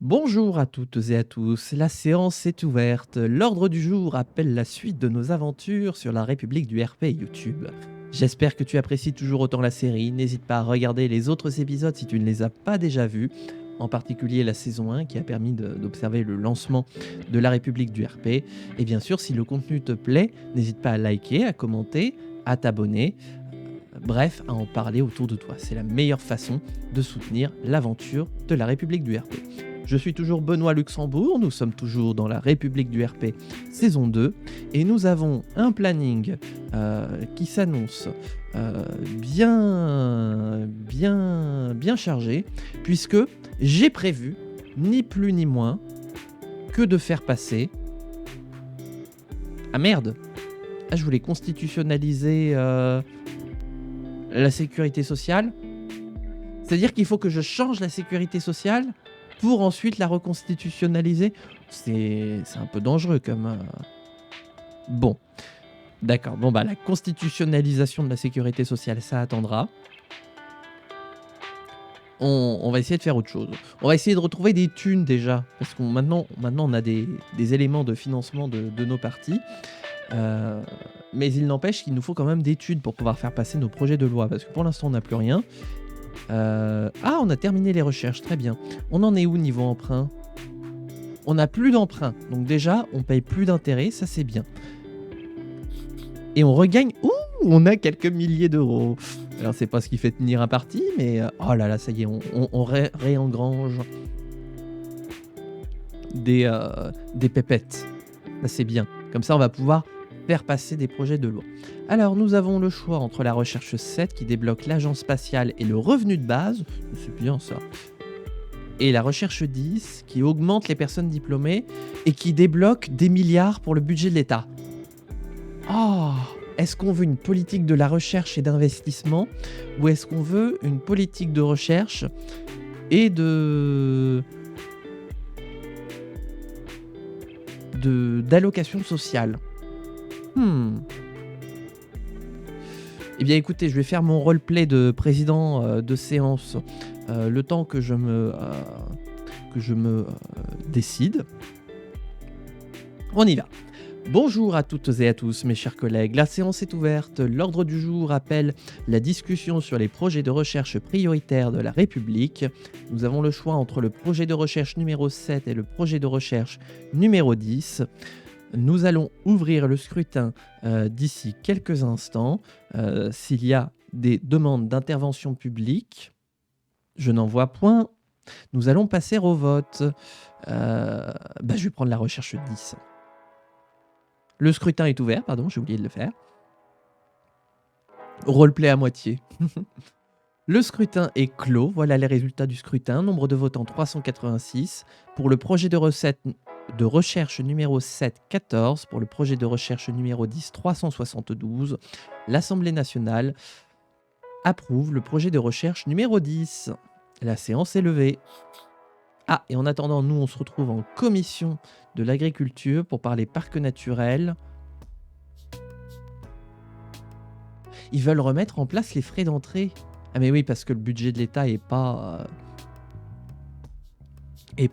Bonjour à toutes et à tous, la séance est ouverte. L'ordre du jour appelle la suite de nos aventures sur la République du RP YouTube. J'espère que tu apprécies toujours autant la série. N'hésite pas à regarder les autres épisodes si tu ne les as pas déjà vus, en particulier la saison 1 qui a permis d'observer le lancement de la République du RP. Et bien sûr, si le contenu te plaît, n'hésite pas à liker, à commenter, à t'abonner. Bref, à en parler autour de toi. C'est la meilleure façon de soutenir l'aventure de la République du RP. Je suis toujours Benoît Luxembourg, nous sommes toujours dans la République du RP saison 2 et nous avons un planning qui s'annonce bien chargé puisque j'ai prévu ni plus ni moins que de faire passer... Ah merde! Ah, je voulais constitutionnaliser la sécurité sociale. C'est-à-dire qu'il faut que je change la sécurité sociale pour ensuite la reconstitutionnaliser. C'est un peu dangereux comme... Bon, d'accord. Bon, bah la constitutionnalisation de la sécurité sociale, ça attendra. On va essayer de faire autre chose. On va essayer de retrouver des thunes déjà. Parce que maintenant on a des éléments de financement de nos partis. Mais il n'empêche qu'il nous faut quand même des thunes pour pouvoir faire passer nos projets de loi. Parce que pour l'instant, on n'a plus rien. On a terminé les recherches, très bien. On en est où niveau emprunt? On n'a plus d'emprunt, donc déjà, on paye plus d'intérêt, ça c'est bien. Et on regagne... Ouh, on a quelques milliers d'euros. Alors c'est pas ce qui fait tenir un parti, mais... oh là là, ça y est, on réengrange des pépettes. Ça c'est bien. Comme ça, on va pouvoir faire passer des projets de loi. Alors, nous avons le choix entre la recherche 7 qui débloque l'agence spatiale et le revenu de base, c'est bien ça, et la recherche 10 qui augmente les personnes diplômées et qui débloque des milliards pour le budget de l'État. Oh, est-ce qu'on veut une politique de la recherche et d'investissement ou est-ce qu'on veut une politique de recherche et d'allocation sociale? Eh bien écoutez, je vais faire mon roleplay de président de séance le temps que je me décide. On y va. Bonjour à toutes et à tous mes chers collègues, la séance est ouverte. L'ordre du jour appelle la discussion sur les projets de recherche prioritaires de la République. Nous avons le choix entre le projet de recherche numéro 7 et le projet de recherche numéro 10. Nous allons ouvrir le scrutin d'ici quelques instants. S'il y a des demandes d'intervention publique, je n'en vois point. Nous allons passer au vote. Je vais prendre la recherche 10. Le scrutin est ouvert, pardon, j'ai oublié de le faire. Roleplay à moitié. Le scrutin est clos. Voilà les résultats du scrutin. Nombre de votants 386. Pour le projet de recherche numéro 7, 14. Pour le projet de recherche numéro 10, 372. L'Assemblée nationale approuve le projet de recherche numéro 10. La séance est levée. Ah, et en attendant, nous, on se retrouve en commission de l'agriculture pour parler parcs naturels. Ils veulent remettre en place les frais d'entrée. Ah mais oui, parce que le budget de l'État est pas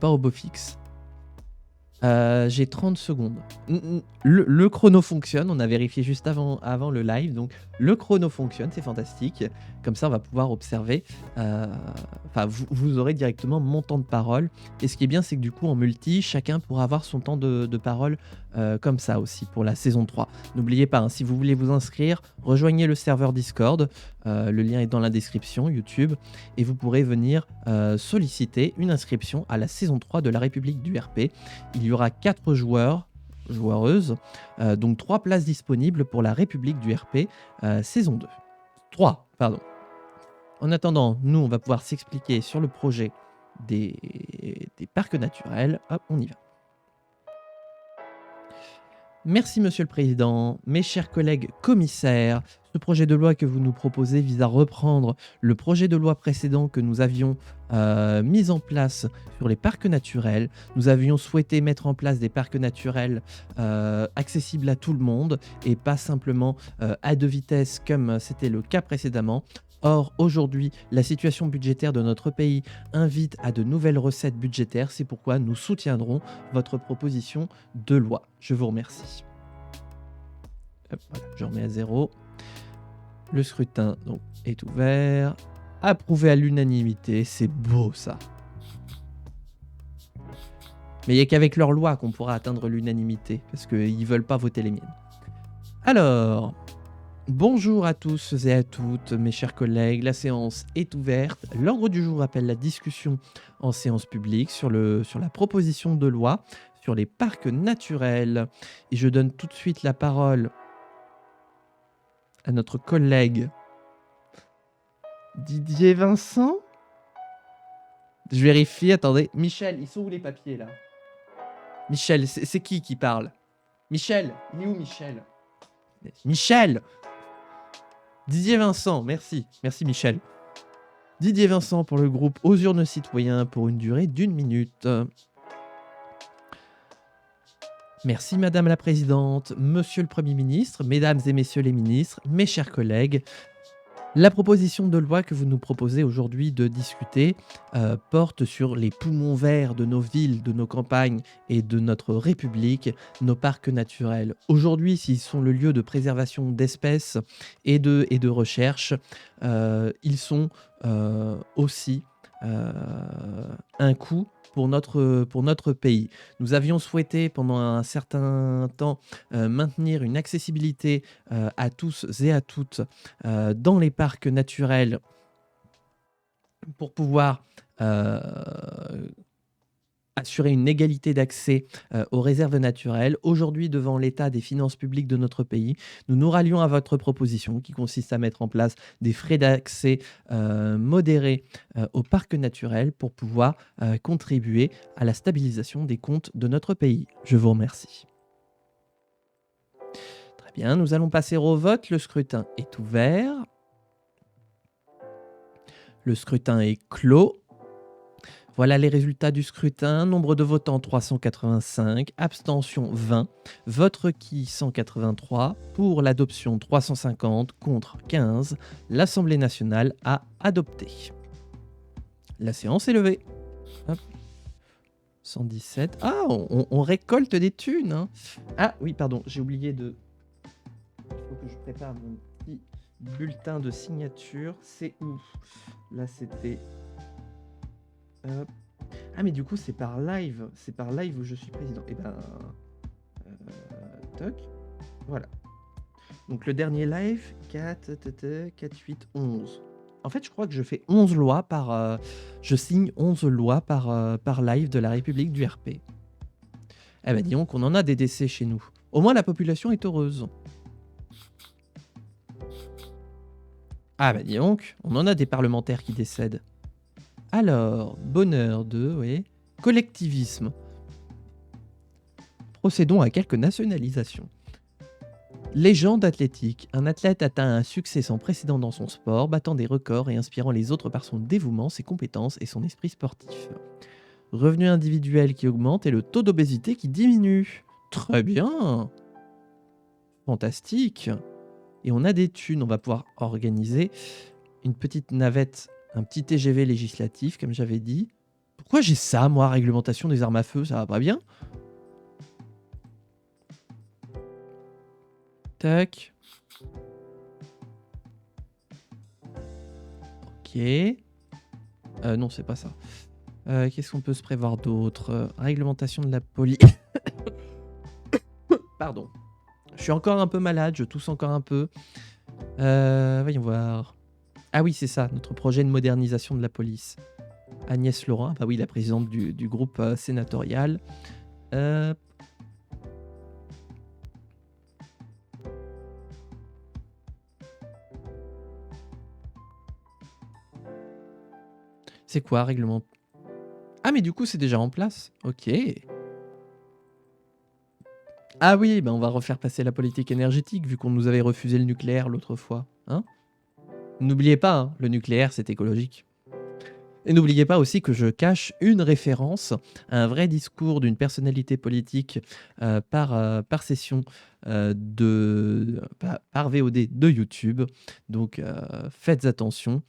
au beau fixe. J'ai 30 secondes. Le chrono fonctionne, on a vérifié juste avant le live, donc le chrono fonctionne, c'est fantastique. Comme ça, on va pouvoir observer. Vous aurez directement mon temps de parole. Et ce qui est bien, c'est que du coup, en multi, chacun pourra avoir son temps de parole comme ça aussi pour la saison 3. N'oubliez pas, si vous voulez vous inscrire, rejoignez le serveur Discord. Le lien est dans la description YouTube. Et vous pourrez venir solliciter une inscription à la saison 3 de la République du RP. Il y aura 4 joueuses, donc 3 places disponibles pour la République du RP saison 2. 3, pardon. En attendant, nous, on va pouvoir s'expliquer sur le projet des parcs naturels. Hop, on y va. Merci Monsieur le Président, mes chers collègues commissaires. Ce projet de loi que vous nous proposez vise à reprendre le projet de loi précédent que nous avions mis en place sur les parcs naturels. Nous avions souhaité mettre en place des parcs naturels accessibles à tout le monde et pas simplement à 2 vitesses comme c'était le cas précédemment. Or, aujourd'hui, la situation budgétaire de notre pays invite à de nouvelles recettes budgétaires. C'est pourquoi nous soutiendrons votre proposition de loi. Je vous remercie. Hop, voilà, je remets à 0. Le scrutin donc, est ouvert. Approuvé à l'unanimité. C'est beau, ça. Mais il n'y a qu'avec leur loi qu'on pourra atteindre l'unanimité, parce qu'ils ne veulent pas voter les miennes. Alors, bonjour à tous et à toutes, mes chers collègues. La séance est ouverte. L'ordre du jour appelle la discussion en séance publique sur la proposition de loi sur les parcs naturels. Et je donne tout de suite la parole à notre collègue Didier Vincent. Je vérifie, attendez. Michel, ils sont où les papiers là? Michel, c'est qui parle? Michel, il est où Michel? Michel! Didier Vincent, merci. Merci Michel. Didier Vincent pour le groupe Aux Urnes Citoyens pour une durée d'1 minute. Merci Madame la Présidente, Monsieur le Premier ministre, Mesdames et Messieurs les ministres, mes chers collègues. La proposition de loi que vous nous proposez aujourd'hui de discuter porte sur les poumons verts de nos villes, de nos campagnes et de notre République, nos parcs naturels. Aujourd'hui, s'ils sont le lieu de préservation d'espèces et de recherche, ils sont aussi un coût pour notre pays. Nous avions souhaité pendant un certain temps maintenir une accessibilité à tous et à toutes dans les parcs naturels pour pouvoir assurer une égalité d'accès aux réserves naturelles. Aujourd'hui, devant l'état des finances publiques de notre pays, nous nous rallions à votre proposition qui consiste à mettre en place des frais d'accès modérés aux parcs naturels pour pouvoir contribuer à la stabilisation des comptes de notre pays. Je vous remercie. Très bien, nous allons passer au vote. Le scrutin est ouvert. Le scrutin est clos. Voilà les résultats du scrutin. Nombre de votants 385, abstention 20, vote requis 183, pour l'adoption 350, contre 15. L'Assemblée nationale a adopté. La séance est levée. Hop. 117. Ah, on récolte des thunes. Hein. Ah oui, pardon, j'ai oublié de... Il faut que je prépare mon petit bulletin de signature. C'est où? Là, c'était... Ah mais du coup c'est par live où je suis président. Et ben toc, voilà. Donc le dernier live 4 8 11. En fait je crois que je fais 11 lois par je signe 11 lois par live de la République du RP. Eh ben disons qu'on en a des décès chez nous. Au moins la population est heureuse. Ah bah dis donc, on en a des parlementaires qui décèdent. Alors, bonheur de, oui, collectivisme. Procédons à quelques nationalisations. Légende athlétique. Un athlète atteint un succès sans précédent dans son sport, battant des records et inspirant les autres par son dévouement, ses compétences et son esprit sportif. Revenu individuel qui augmente et le taux d'obésité qui diminue. Très bien. Fantastique. Et on a des thunes. On va pouvoir organiser une petite navette, un petit TGV législatif, comme j'avais dit. Pourquoi j'ai ça, moi, réglementation des armes à feu? Ça va pas bien? Tac. Ok. Non, c'est pas ça. Qu'est-ce qu'on peut se prévoir d'autre? Réglementation de la police. Pardon. Je suis encore un peu malade, je tousse encore un peu. Voyons voir. Ah oui, c'est ça, notre projet de modernisation de la police. Agnès Laurent, bah oui, la présidente du groupe sénatorial. C'est quoi, règlement? Ah, mais du coup, c'est déjà en place. Ok. Ah oui, bah on va refaire passer la politique énergétique, vu qu'on nous avait refusé le nucléaire l'autre fois. Hein? N'oubliez pas, hein, le nucléaire, c'est écologique. Et n'oubliez pas aussi que je cache une référence à un vrai discours d'une personnalité politique par session par VOD de YouTube. Donc faites attention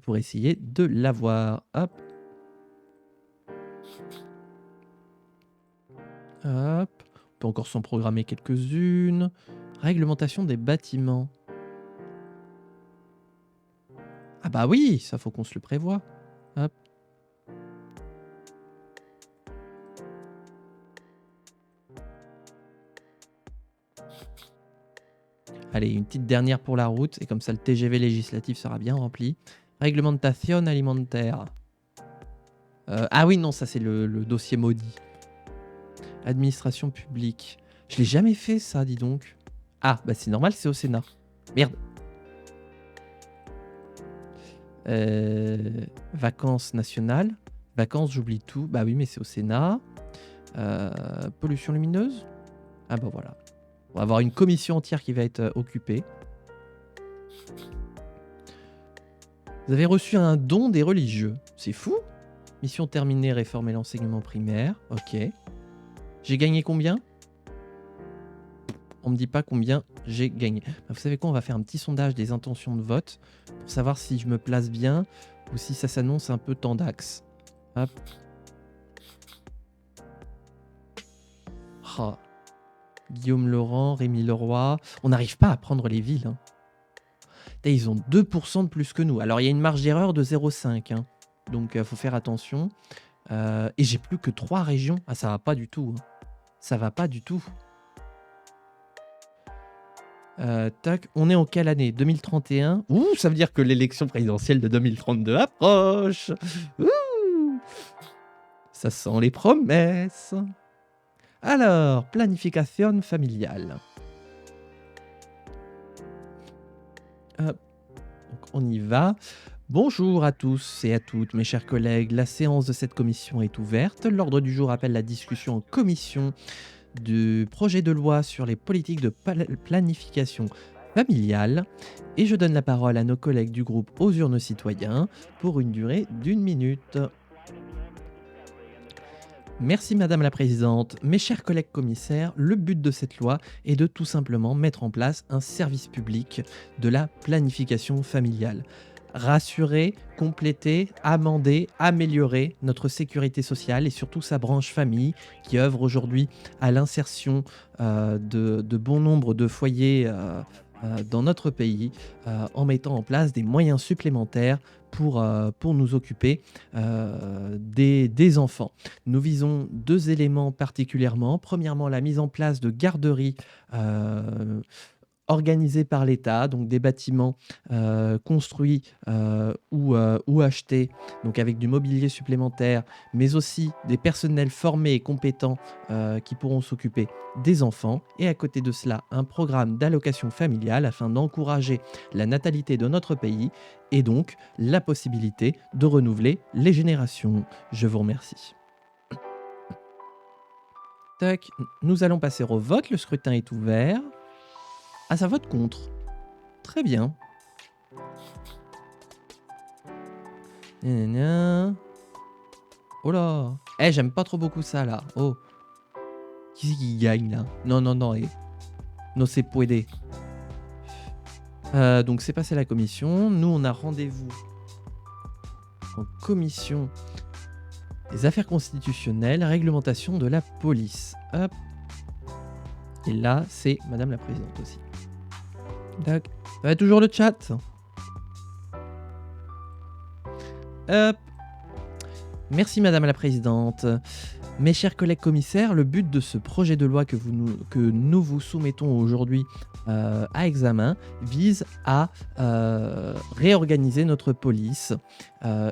pour essayer de l'avoir. Hop, hop. On peut encore s'en programmer quelques-unes. Réglementation des bâtiments. Ah bah oui, ça faut qu'on se le prévoie. Hop. Allez, une petite dernière pour la route, et comme ça le TGV législatif sera bien rempli. Réglementation alimentaire. Ah oui, non, ça c'est le dossier maudit. Administration publique. Je l'ai jamais fait ça, dis donc. Ah, bah c'est normal, c'est au Sénat. Merde. Vacances nationales. Vacances, j'oublie tout. Bah oui, mais c'est au Sénat. Pollution lumineuse. Ah bah voilà. On va avoir une commission entière qui va être occupée. Vous avez reçu un don des religieux. C'est fou. Mission terminée, réformer l'enseignement primaire. Ok. J'ai gagné combien? On me dit pas combien j'ai gagné. Bah, vous savez quoi, on va faire un petit sondage des intentions de vote pour savoir si je me place bien ou si ça s'annonce un peu tendax. Hop. Oh. Guillaume Laurent, Rémi Leroy. On n'arrive pas à prendre les villes. Hein. Et ils ont 2% de plus que nous. Alors il y a une marge d'erreur de 0,5. Hein. Donc il faut faire attention. Et j'ai plus que 3 régions. Ah, ça va pas du tout. Hein. Ça va pas du tout. Tac, on est en quelle année? 2031. Ouh, ça veut dire que l'élection présidentielle de 2032 approche. Ouh, ça sent les promesses. Alors, planification familiale. Hop, donc on y va. Bonjour à tous et à toutes, mes chers collègues. La séance de cette commission est ouverte. L'ordre du jour appelle la discussion en commission du projet de loi sur les politiques de planification familiale. Et je donne la parole à nos collègues du groupe Aux Urnes Citoyens pour une durée d'1 minute. Merci Madame la Présidente. Mes chers collègues commissaires, le but de cette loi est de tout simplement mettre en place un service public de la planification familiale. Rassurer, compléter, amender, améliorer notre sécurité sociale et surtout sa branche famille qui œuvre aujourd'hui à l'insertion de bon nombre de foyers dans notre pays en mettant en place des moyens supplémentaires pour nous occuper des enfants. Nous visons 2 éléments particulièrement. Premièrement, la mise en place de garderies organisés par l'État, donc des bâtiments construits ou achetés, donc avec du mobilier supplémentaire, mais aussi des personnels formés et compétents qui pourront s'occuper des enfants. Et à côté de cela, un programme d'allocation familiale afin d'encourager la natalité de notre pays et donc la possibilité de renouveler les générations. Je vous remercie. Tac, nous allons passer au vote. Le scrutin est ouvert. Ah, ça vote contre. Très bien. Gna. Oh là. Eh, j'aime pas trop beaucoup ça, là. Oh. Qui c'est qui gagne, là? Non, non, non. No se puede. Donc, c'est passé à la commission. Nous, on a rendez-vous en commission des affaires constitutionnelles, réglementation de la police. Hop. Et là, c'est Madame la Présidente aussi. Tac. Ça va toujours le chat. Hop. Merci Madame la Présidente. Mes chers collègues commissaires, le but de ce projet de loi que nous vous soumettons aujourd'hui à examen vise à réorganiser notre police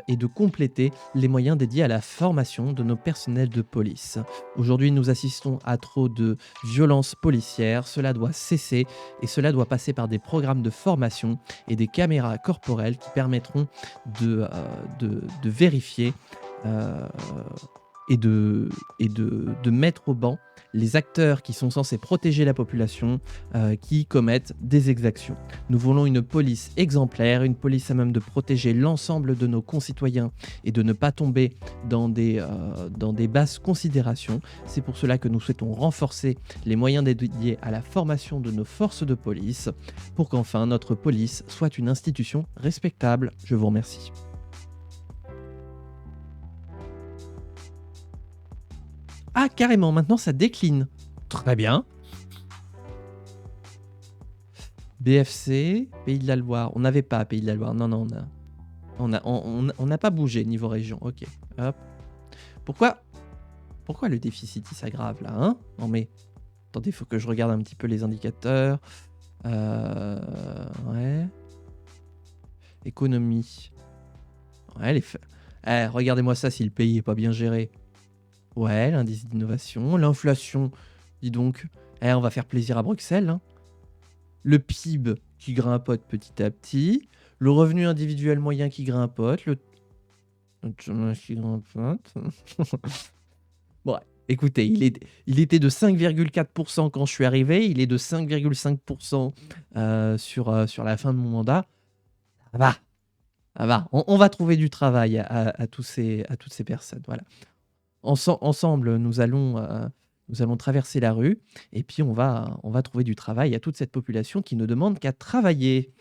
et de compléter les moyens dédiés à la formation de nos personnels de police. Aujourd'hui, nous assistons à trop de violences policières. Cela doit cesser et cela doit passer par des programmes de formation et des caméras corporelles qui permettront de vérifier et de mettre au banc les acteurs qui sont censés protéger la population qui commettent des exactions. Nous voulons une police exemplaire, une police à même de protéger l'ensemble de nos concitoyens et de ne pas tomber dans des basses considérations. C'est pour cela que nous souhaitons renforcer les moyens dédiés à la formation de nos forces de police pour qu'enfin notre police soit une institution respectable. Je vous remercie. Ah, carrément, maintenant ça décline. Très bien. BFC, Pays de la Loire. On n'avait pas Pays de la Loire. Non, on n'a pas bougé niveau région. Ok, hop. Pourquoi le déficit il s'aggrave là, hein? Non mais, attendez, il faut que je regarde un petit peu les indicateurs. Ouais. Économie. Ouais, regardez-moi ça si le pays est pas bien géré. Ouais, l'indice d'innovation, l'inflation, dis donc. On va faire plaisir à Bruxelles, hein. Le PIB qui grimpote petit à petit, le revenu individuel moyen qui grimpote, le chômage qui grimpote. Bon, écoutez, il était de 5,4% quand je suis arrivé, il est de 5,5% sur la fin de mon mandat. Ça va, ça va. On va trouver du travail à toutes ces personnes. Voilà. Ensemble, nous allons traverser la rue et puis on va trouver du travail à toute cette population qui ne demande qu'à travailler.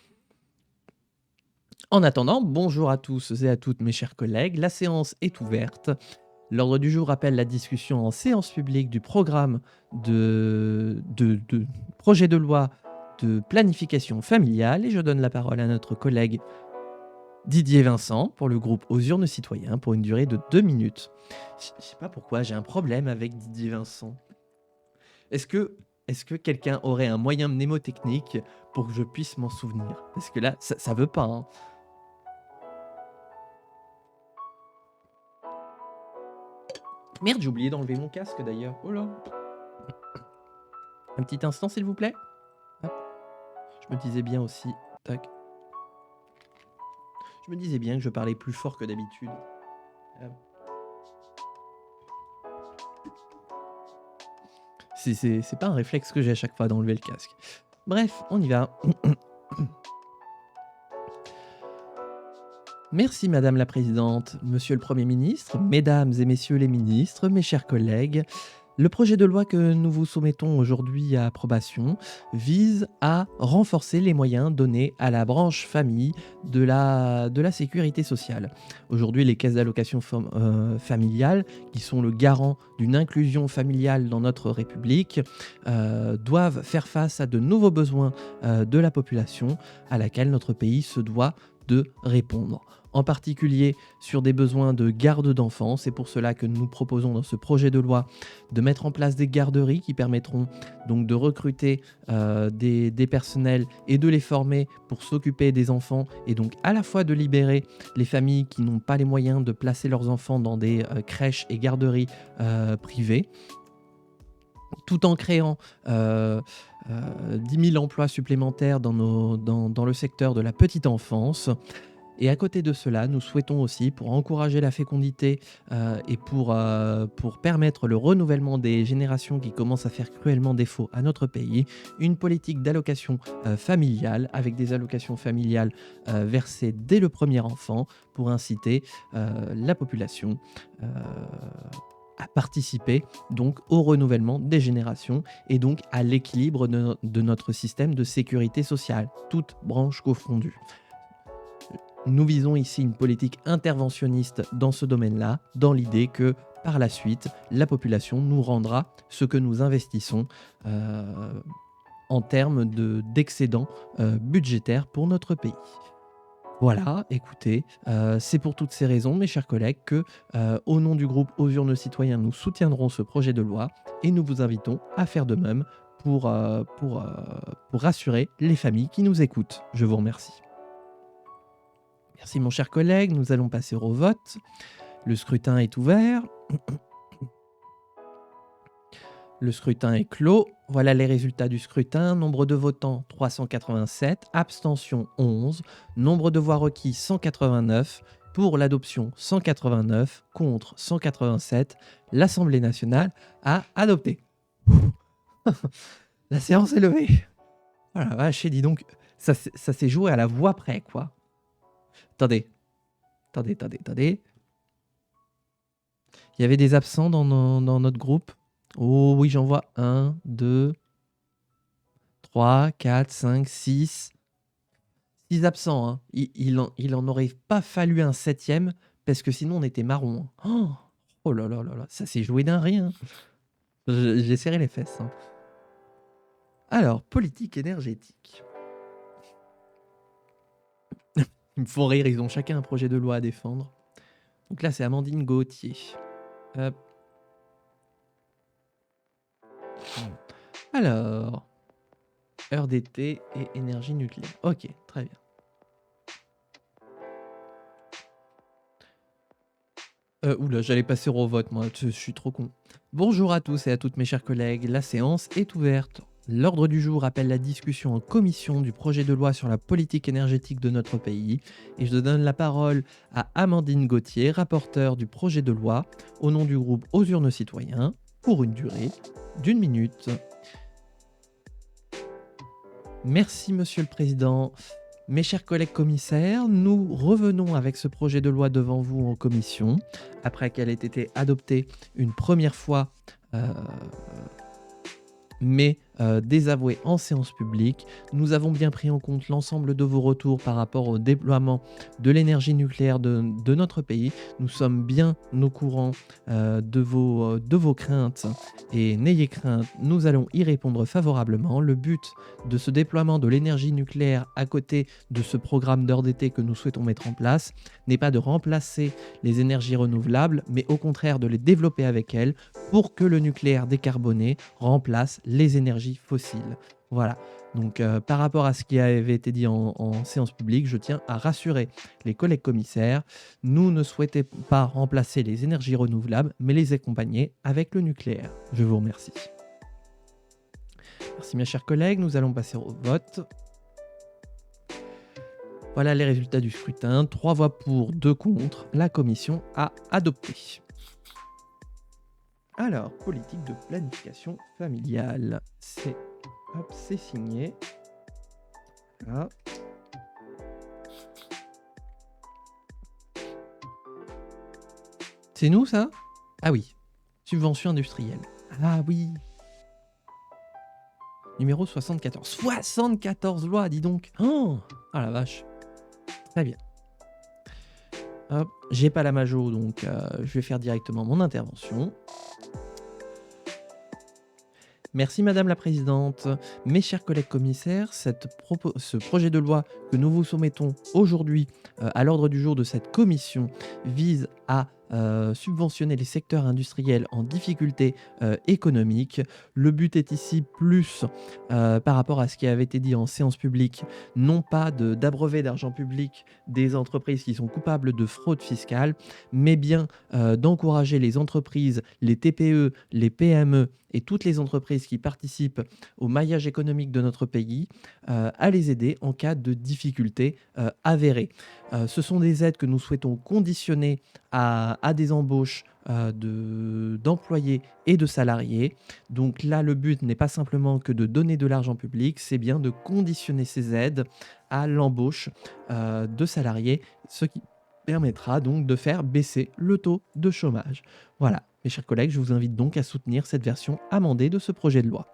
En attendant, bonjour à tous et à toutes mes chers collègues, la séance est ouverte. L'ordre du jour appelle la discussion en séance publique du programme de projet de loi de planification familiale et je donne la parole à notre collègue Didier Vincent pour le groupe Aux Urnes Citoyens pour une durée de 2 minutes. Je sais pas pourquoi, j'ai un problème avec Didier Vincent. Est-ce que quelqu'un aurait un moyen mnémotechnique pour que je puisse m'en souvenir? Parce que là, ça veut pas, hein. Merde, j'ai oublié d'enlever mon casque d'ailleurs. Oh là. Un petit instant, s'il vous plaît. Hop. Je me disais bien aussi. Tac. Je me disais bien que je parlais plus fort que d'habitude. C'est pas un réflexe que j'ai à chaque fois d'enlever le casque. Bref, on y va. Merci Madame la Présidente, Monsieur le Premier ministre, Mesdames et Messieurs les ministres, mes chers collègues. Le projet de loi que nous vous soumettons aujourd'hui à approbation vise à renforcer les moyens donnés à la branche famille de la sécurité sociale. Aujourd'hui, les caisses d'allocation familiale, qui sont le garant d'une inclusion familiale dans notre République, doivent faire face à de nouveaux besoins de la population à laquelle notre pays se doit de répondre. En particulier sur des besoins de garde d'enfants. C'est pour cela que nous proposons dans ce projet de loi de mettre en place des garderies qui permettront donc de recruter des personnels et de les former pour s'occuper des enfants et donc à la fois de libérer les familles qui n'ont pas les moyens de placer leurs enfants dans des crèches et garderies privées, tout en créant 10 000 emplois supplémentaires dans le secteur de la petite enfance. Et à côté de cela, nous souhaitons aussi, pour encourager la fécondité et pour permettre le renouvellement des générations qui commencent à faire cruellement défaut à notre pays, une politique d'allocation familiale, avec des allocations familiales versées dès le premier enfant, pour inciter la population à participer donc au renouvellement des générations et donc à l'équilibre de notre système de sécurité sociale, toutes branches confondues. Nous visons ici une politique interventionniste dans ce domaine-là, dans l'idée que par la suite, la population nous rendra ce que nous investissons en termes d'excédent budgétaire pour notre pays. Voilà, écoutez, c'est pour toutes ces raisons, mes chers collègues, que au nom du groupe Aux Urnes Citoyens, nous soutiendrons ce projet de loi et nous vous invitons à faire de même pour rassurer les familles qui nous écoutent. Je vous remercie. Merci mon cher collègue, nous allons passer au vote. Le scrutin est ouvert. Le scrutin est clos. Voilà les résultats du scrutin. Nombre de votants 387, abstention 11, nombre de voix requis 189, Pour l'adoption 189, contre 187, l'Assemblée nationale a adopté. La séance est levée. Oh la vache, dis donc, ça s'est joué à la voix près, quoi. Attendez. Il y avait des absents dans notre groupe. Oh oui, j'en vois 1, 2, 3, 4, 5, 6. 6 absents. Hein. Il en aurait pas fallu un 7e, parce que sinon on était marron. Hein. Oh là là là là, ça s'est joué d'un rien. J'ai serré les fesses. Hein. Alors, politique énergétique. Ils me font rire, ils ont chacun un projet de loi à défendre. Donc là, c'est Amandine Gauthier. Hop. Alors, heure d'été et énergie nucléaire. Ok, très bien. Oula, j'allais passer au vote, moi, je suis trop con. Bonjour à tous et à toutes mes chers collègues, la séance est ouverte. L'ordre du jour appelle la discussion en commission du projet de loi sur la politique énergétique de notre pays. Et je donne la parole à Amandine Gauthier, rapporteure du projet de loi, au nom du groupe Aux Urnes Citoyens, pour une durée d'1 minute. Merci Monsieur le Président. Mes chers collègues commissaires, nous revenons avec ce projet de loi devant vous en commission, après qu'elle ait été adoptée une première fois, mais désavouée en séance publique. Nous avons bien pris en compte l'ensemble de vos retours par rapport au déploiement de l'énergie nucléaire de notre pays. Nous sommes bien au courant de vos craintes et n'ayez crainte, nous allons y répondre favorablement. Le but de ce déploiement de l'énergie nucléaire à côté de ce programme d'heure d'été que nous souhaitons mettre en place n'est pas de remplacer les énergies renouvelables, mais au contraire de les développer avec elles pour que le nucléaire décarboné remplace les énergies fossiles. Voilà. Donc par rapport à ce qui avait été dit en séance publique, je tiens à rassurer les collègues commissaires. Nous ne souhaitons pas remplacer les énergies renouvelables, mais les accompagner avec le nucléaire. Je vous remercie. Merci mes chers collègues, nous allons passer au vote. Voilà les résultats du scrutin. 3 voix pour, 2 contre. La commission a adopté. Alors, politique de planification familiale. C'est signé. Voilà. C'est nous, ça? Ah oui. Subvention industrielle. Ah oui. Numéro 74. 74 lois, dis donc. Oh, ah la vache. Très bien. Hop, j'ai pas la majo, donc je vais faire directement mon intervention. Merci Madame la Présidente. Mes chers collègues commissaires, ce projet de loi que nous vous soumettons aujourd'hui à l'ordre du jour de cette commission vise à subventionner les secteurs industriels en difficulté économique. Le but est ici plus, par rapport à ce qui avait été dit en séance publique, non pas d'abreuver d'argent public des entreprises qui sont coupables de fraude fiscale, mais bien d'encourager les entreprises, les TPE, les PME et toutes les entreprises qui participent au maillage économique de notre pays à les aider en cas de difficultés avérées. Ce sont des aides que nous souhaitons conditionner à des embauches d'employés et de salariés. Donc là, le but n'est pas simplement que de donner de l'argent public, c'est bien de conditionner ces aides à l'embauche de salariés, ce qui permettra donc de faire baisser le taux de chômage. Voilà, mes chers collègues, je vous invite donc à soutenir cette version amendée de ce projet de loi.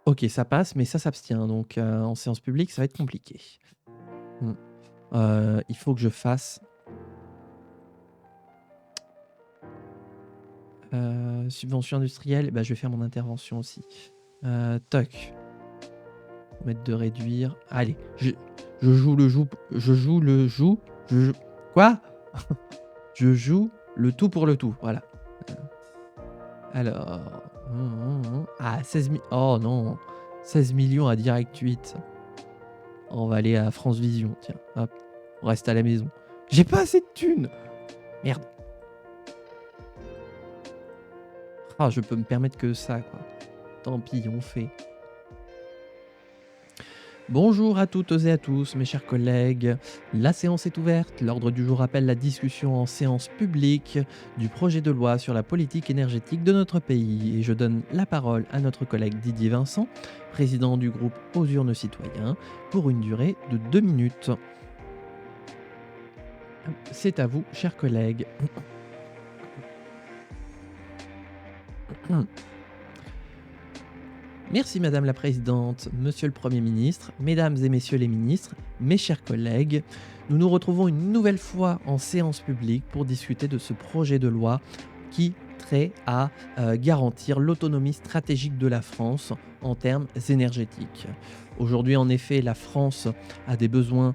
Ok, ça passe, mais ça s'abstient, donc en séance publique, ça va être compliqué. Il faut que je fasse... subvention industrielle, bah, je vais faire mon intervention aussi. Toc. Mettre de réduire. Allez, je joue le joue. Quoi? Je joue le tout pour le tout, voilà. Alors... Ah, 16 000... Oh non, 16 millions à Direct 8. On va aller à France Vision, tiens. Hop, on reste à la maison. J'ai pas assez de thunes. Merde. Ah, je peux me permettre que ça, quoi. Tant pis, on fait. Bonjour à toutes et à tous, mes chers collègues. La séance est ouverte. L'ordre du jour appelle la discussion en séance publique du projet de loi sur la politique énergétique de notre pays. Et je donne la parole à notre collègue Didier Vincent, président du groupe Aux Urnes Citoyens, pour une durée de 2 minutes. C'est à vous, chers collègues. Merci Madame la Présidente, Monsieur le Premier ministre, Mesdames et Messieurs les ministres, mes chers collègues. Nous nous retrouvons une nouvelle fois en séance publique pour discuter de ce projet de loi qui trait à garantir l'autonomie stratégique de la France en termes énergétiques. Aujourd'hui, en effet, la France a des besoins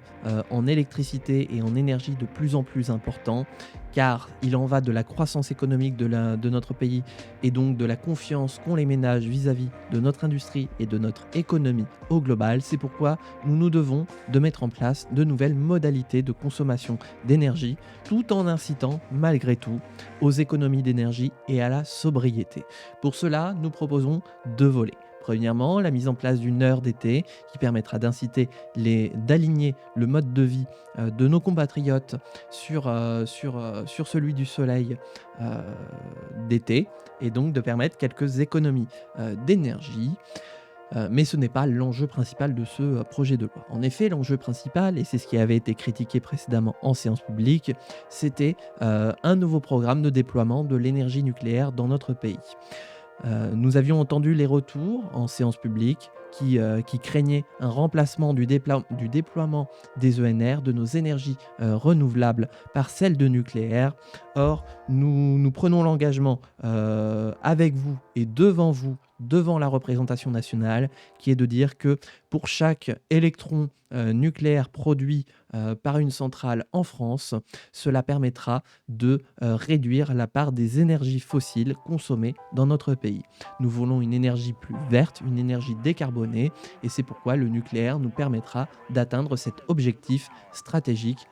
en électricité et en énergie de plus en plus importants, car il en va de la croissance économique de notre pays et donc de la confiance qu'ont les ménages vis-à-vis de notre industrie et de notre économie au global. C'est pourquoi nous nous devons de mettre en place de nouvelles modalités de consommation d'énergie, tout en incitant malgré tout aux économies d'énergie et à la sobriété. Pour cela, nous proposons 2 volets. Premièrement, la mise en place d'une heure d'été qui permettra d'aligner le mode de vie de nos compatriotes sur celui du soleil d'été, et donc de permettre quelques économies d'énergie. Mais ce n'est pas l'enjeu principal de ce projet de loi. En effet, l'enjeu principal, et c'est ce qui avait été critiqué précédemment en séance publique, c'était un nouveau programme de déploiement de l'énergie nucléaire dans notre pays. Nous avions entendu les retours en séance publique qui craignaient un remplacement du déploiement des ENR, de nos énergies renouvelables, par celles de nucléaire. Or, nous prenons l'engagement avec vous et devant la représentation nationale, qui est de dire que pour chaque électron nucléaire produit par une centrale en France, cela permettra de réduire la part des énergies fossiles consommées dans notre pays. Nous voulons une énergie plus verte, une énergie décarbonée, et c'est pourquoi le nucléaire nous permettra d'atteindre cet objectif stratégique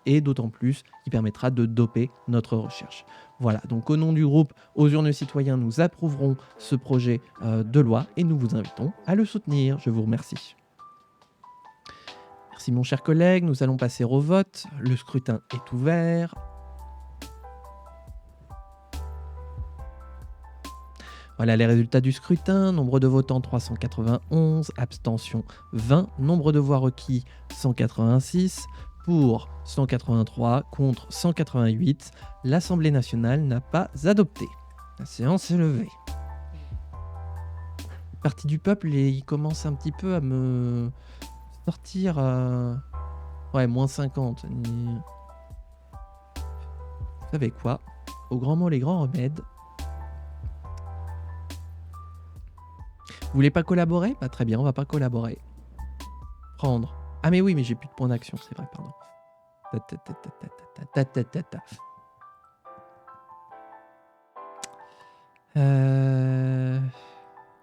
et d'autant plus qui permettra de doper notre recherche. Voilà, donc au nom du groupe Aux Urnes Citoyens, nous approuverons ce projet de loi et nous vous invitons à le soutenir. Je vous remercie. Merci mon cher collègue, nous allons passer au vote. Le scrutin est ouvert. Voilà les résultats du scrutin. Nombre de votants 391, abstention 20, nombre de voix requis 186, pour 183, contre 188. L'Assemblée nationale n'a pas adopté. La séance est levée. Parti du peuple, et il commence un petit peu à me sortir... Ouais, moins 50. Vous savez quoi? Au grand mot, les grands remèdes. Vous voulez pas collaborer? Bah très bien, on va pas collaborer. Prendre. Ah mais oui, mais j'ai plus de points d'action, c'est vrai, pardon.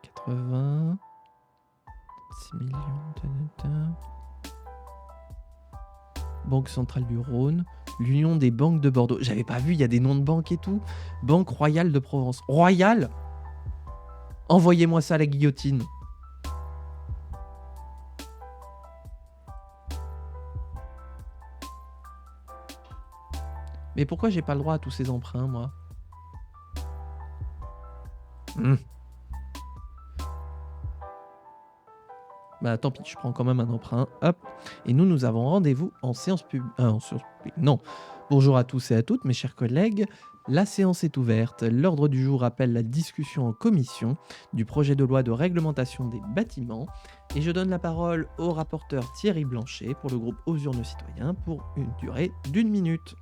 80... 6 millions... Banque Centrale du Rhône, l'Union des banques de Bordeaux. J'avais pas vu, il y a des noms de banques et tout. Banque Royale de Provence. Royale? Envoyez-moi ça à la guillotine. Mais pourquoi j'ai pas le droit à tous ces emprunts, moi? Bah tant pis, je prends quand même un emprunt. Hop. Et nous avons rendez-vous en séance publique. Non. Bonjour à tous et à toutes, mes chers collègues. La séance est ouverte. L'ordre du jour appelle la discussion en commission du projet de loi de réglementation des bâtiments. Et je donne la parole au rapporteur Thierry Blanchet pour le groupe Aux Urnes Citoyens pour une durée d'1 minute.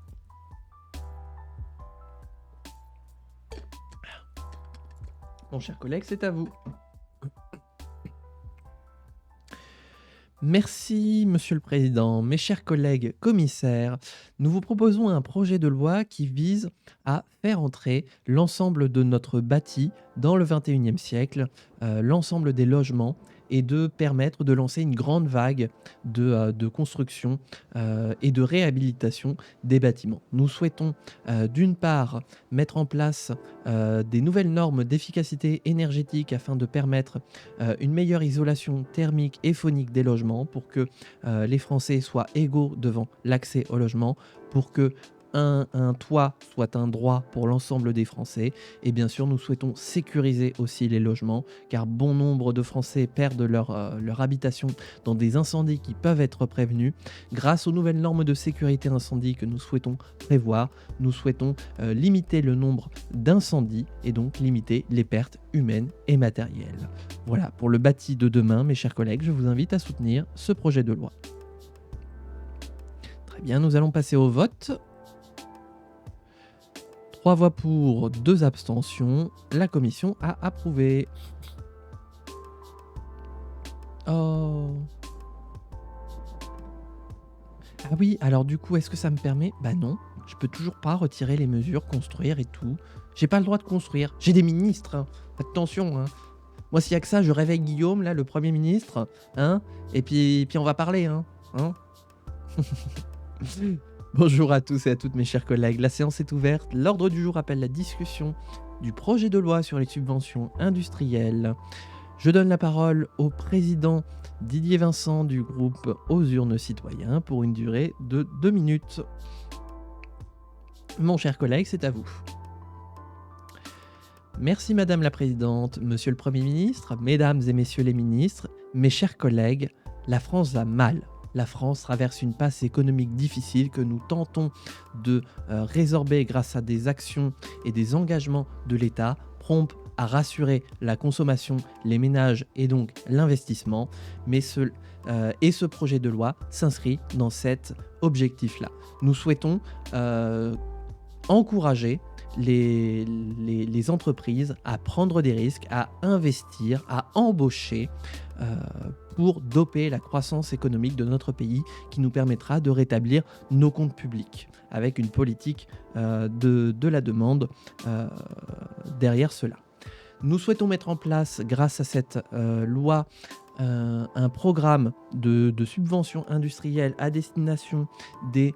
Mon cher collègue, c'est à vous. Merci, Monsieur le Président. Mes chers collègues commissaires, nous vous proposons un projet de loi qui vise à faire entrer l'ensemble de notre bâti dans le XXIe siècle, l'ensemble des logements et de permettre de lancer une grande vague de construction et de réhabilitation des bâtiments. Nous souhaitons d'une part mettre en place des nouvelles normes d'efficacité énergétique afin de permettre une meilleure isolation thermique et phonique des logements pour que les Français soient égaux devant l'accès au logement, pour que un toit soit un droit pour l'ensemble des Français. Et bien sûr, nous souhaitons sécuriser aussi les logements, car bon nombre de Français perdent leur habitation dans des incendies qui peuvent être prévenus. Grâce aux nouvelles normes de sécurité incendie que nous souhaitons prévoir, nous souhaitons limiter le nombre d'incendies et donc limiter les pertes humaines et matérielles. Voilà, pour le bâti de demain, mes chers collègues, je vous invite à soutenir ce projet de loi. Très bien, nous allons passer au vote. 3 voix pour, 2 abstentions. La commission a approuvé. Oh. Ah oui, alors du coup, est-ce que ça me permet? Bah non, je peux toujours pas retirer les mesures, construire et tout. J'ai pas le droit de construire. J'ai des ministres, hein. Attention, hein. Moi, s'il y a que ça, je réveille Guillaume, là, le Premier ministre, hein, et puis on va parler, hein. Bonjour à tous et à toutes mes chers collègues, la séance est ouverte. L'ordre du jour appelle la discussion du projet de loi sur les subventions industrielles. Je donne la parole au président Didier Vincent du groupe Aux Urnes Citoyens pour une durée de 2 minutes. Mon cher collègue, c'est à vous. Merci Madame la Présidente, Monsieur le Premier ministre, Mesdames et Messieurs les ministres, mes chers collègues, la France va mal. La France traverse une passe économique difficile que nous tentons de résorber grâce à des actions et des engagements de l'État prompts à rassurer la consommation, les ménages et donc l'investissement. Mais ce projet de loi s'inscrit dans cet objectif-là. Nous souhaitons encourager les entreprises à prendre des risques, à investir, à embaucher pour doper la croissance économique de notre pays qui nous permettra de rétablir nos comptes publics avec une politique de la demande derrière cela. Nous souhaitons mettre en place, grâce à cette loi, un programme de subventions industrielles à destination des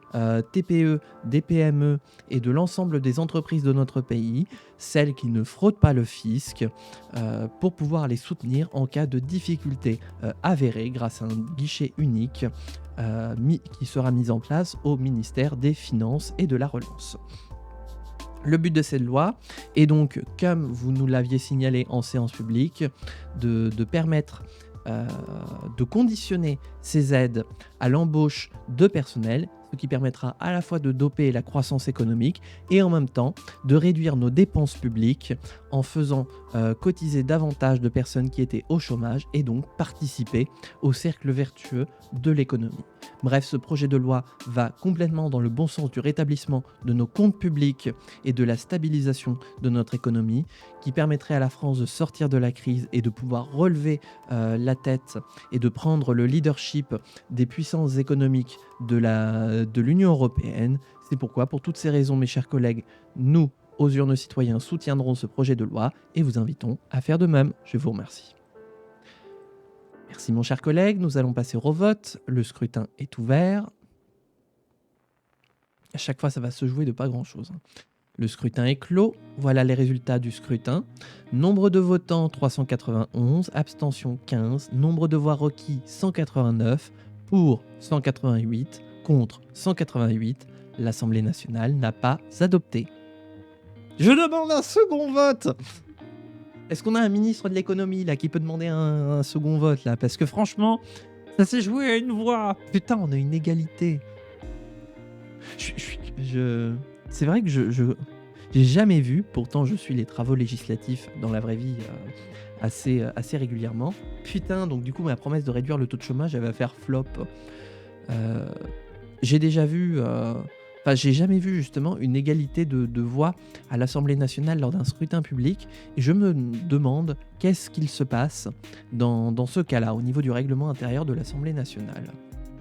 TPE, des PME et de l'ensemble des entreprises de notre pays, celles qui ne fraudent pas le fisc, pour pouvoir les soutenir en cas de difficultés avérées grâce à un guichet unique qui sera mis en place au ministère des Finances et de la Relance. Le but de cette loi est donc, comme vous nous l'aviez signalé en séance publique, de permettre de conditionner ces aides à l'embauche de personnel, ce qui permettra à la fois de doper la croissance économique et en même temps de réduire nos dépenses publiques en faisant cotiser davantage de personnes qui étaient au chômage et donc participer au cercle vertueux de l'économie. Bref, ce projet de loi va complètement dans le bon sens du rétablissement de nos comptes publics et de la stabilisation de notre économie, qui permettrait à la France de sortir de la crise et de pouvoir relever la tête et de prendre le leadership des puissances économiques de l'Union européenne. C'est pourquoi, pour toutes ces raisons, mes chers collègues, nous, aux urnes citoyens, soutiendrons ce projet de loi et vous invitons à faire de même. Je vous remercie. Merci mon cher collègue, nous allons passer au vote. Le scrutin est ouvert. À chaque fois, ça va se jouer de pas grand-chose. Le scrutin est clos. Voilà les résultats du scrutin. Nombre de votants 391, abstention 15, nombre de voix requis 189, pour 188, contre 188. L'Assemblée nationale n'a pas adopté. Je demande un second vote. Est-ce qu'on a un ministre de l'économie là qui peut demander un second vote là? Parce que franchement, ça s'est joué à une voix. Putain, on a une égalité. C'est vrai que j'ai jamais vu, pourtant je suis les travaux législatifs dans la vraie vie assez régulièrement. Putain, donc du coup ma promesse de réduire le taux de chômage, elle va faire flop. J'ai déjà vu... j'ai jamais vu justement une égalité de voix à l'Assemblée nationale lors d'un scrutin public et je me demande qu'est-ce qu'il se passe dans ce cas-là au niveau du règlement intérieur de l'Assemblée nationale.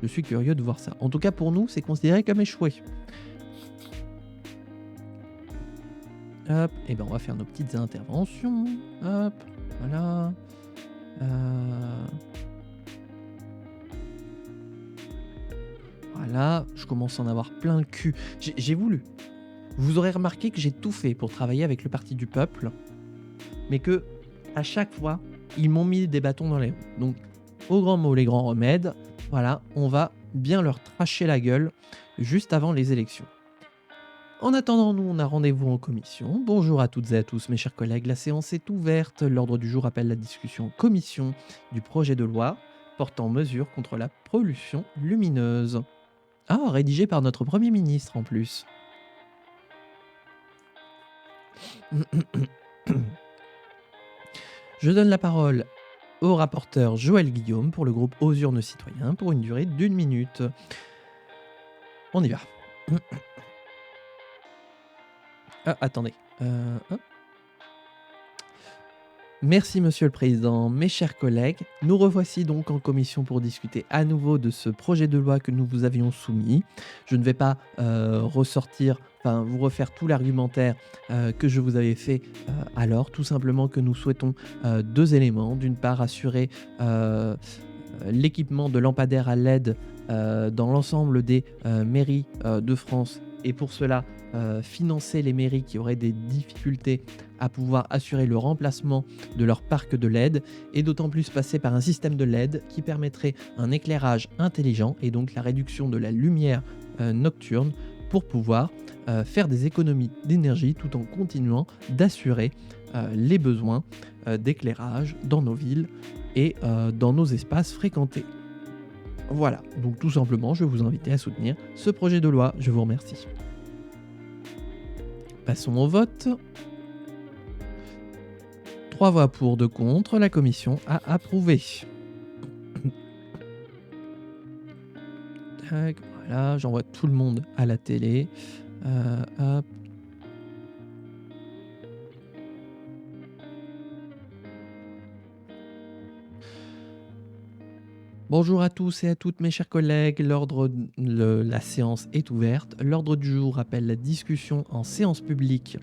Je suis curieux de voir ça. En tout cas pour nous, c'est considéré comme échoué. Hop, et ben on va faire nos petites interventions. Hop, voilà. Voilà, je commence à en avoir plein le cul. J'ai voulu. Vous aurez remarqué que j'ai tout fait pour travailler avec le Parti du Peuple, mais que à chaque fois, ils m'ont mis des bâtons dans les roues. Donc, au grand mot, les grands remèdes, voilà, on va bien leur tracher la gueule juste avant les élections. En attendant, nous, on a rendez-vous en commission. Bonjour à toutes et à tous, mes chers collègues. La séance est ouverte. L'ordre du jour appelle la discussion en commission du projet de loi portant mesures contre la pollution lumineuse. Ah, rédigé par notre Premier ministre en plus. Je donne la parole au rapporteur Joël Guillaume pour le groupe Aux Urnes Citoyens pour une durée d'1 minute. On y va. Ah, attendez. Hop. Merci Monsieur le Président, mes chers collègues. Nous revoici donc en commission pour discuter à nouveau de ce projet de loi que nous vous avions soumis. Je ne vais pas vous refaire tout l'argumentaire que je vous avais fait alors. Tout simplement que nous souhaitons 2 éléments. D'une part, assurer l'équipement de lampadaires à LED dans l'ensemble des mairies de France. Et pour cela, financer les mairies qui auraient des difficultés à pouvoir assurer le remplacement de leur parc de LED, et d'autant plus passer par un système de LED qui permettrait un éclairage intelligent et donc la réduction de la lumière nocturne pour pouvoir faire des économies d'énergie tout en continuant d'assurer les besoins d'éclairage dans nos villes et dans nos espaces fréquentés. Voilà, donc tout simplement, je vais vous inviter à soutenir ce projet de loi. Je vous remercie. Passons au vote. 3 voix pour, 2 contre. La commission a approuvé. Tac, voilà, j'envoie tout le monde à la télé. Hop. Bonjour à tous et à toutes mes chers collègues, la séance est ouverte. L'ordre du jour appelle la discussion en séance publique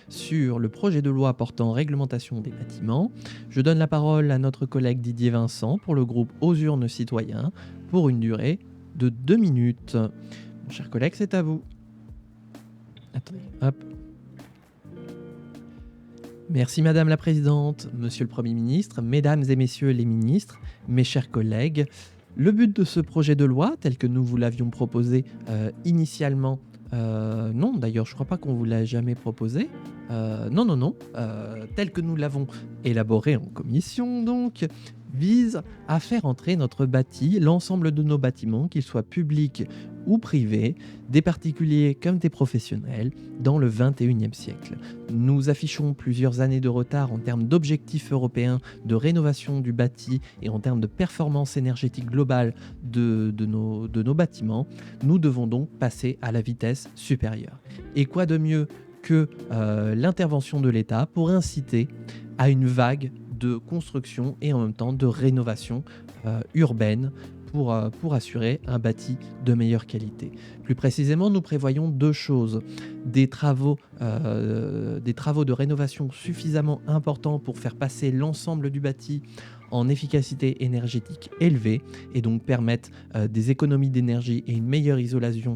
sur le projet de loi portant réglementation des bâtiments. Je donne la parole à notre collègue Didier Vincent pour le groupe Aux Urnes Citoyens pour une durée de 2 minutes. Mon cher collègue, c'est à vous. Attendez, hop. Merci Madame la Présidente, Monsieur le Premier ministre, Mesdames et Messieurs les ministres, mes chers collègues. Le but de ce projet de loi, tel que nous vous l'avions proposé initialement, non d'ailleurs je crois pas qu'on vous l'a jamais proposé, non, tel que nous l'avons élaboré en commission donc, vise à faire entrer notre bâti, l'ensemble de nos bâtiments, qu'ils soient publics ou privés, des particuliers comme des professionnels, dans le 21e siècle. Nous affichons plusieurs années de retard en termes d'objectifs européens de rénovation du bâti et en termes de performance énergétique globale de nos bâtiments. Nous devons donc passer à la vitesse supérieure. Et quoi de mieux que l'intervention de l'État pour inciter à une vague de construction et en même temps de rénovation urbaine pour assurer un bâti de meilleure qualité. Plus précisément, nous prévoyons 2 choses. Des travaux de rénovation suffisamment importants pour faire passer l'ensemble du bâti en efficacité énergétique élevée et donc permettre des économies d'énergie et une meilleure isolation